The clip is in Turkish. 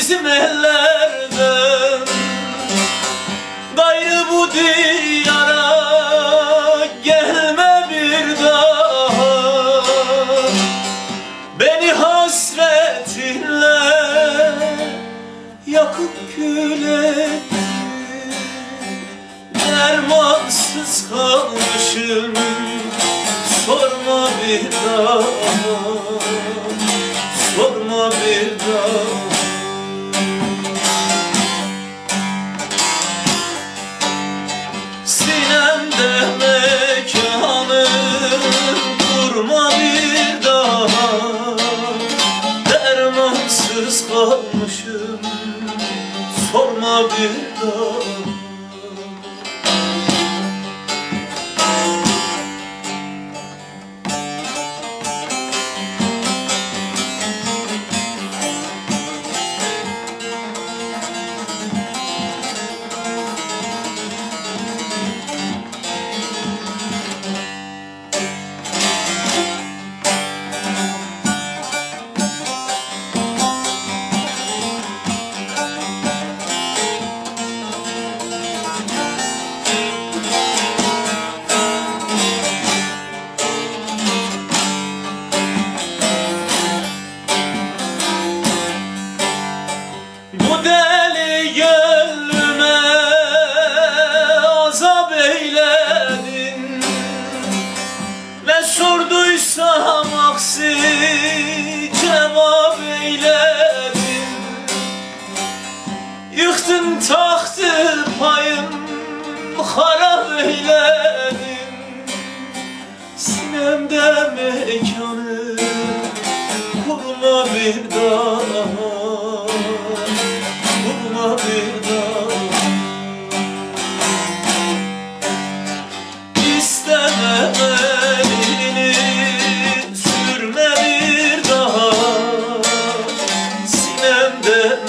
bizim ellerden. Gayrı bu diyara gelme bir daha. Beni hasretinle yakıp kül ettin. Dermansız kalmışım, sorma bir daha, sorma bir daha. Sinemde mekanı kurma bir daha. Dermansız kalmışım, sorma bir daha. Bu deli gönlüme azap eyledin. Ne sorduysam aksi cevap eyledin. Yıktın tahtı payım harap eyledin. Sinemde mekanı kurma bir daha, kurma bir daha. İstemem elini sürme bir daha. Sinemde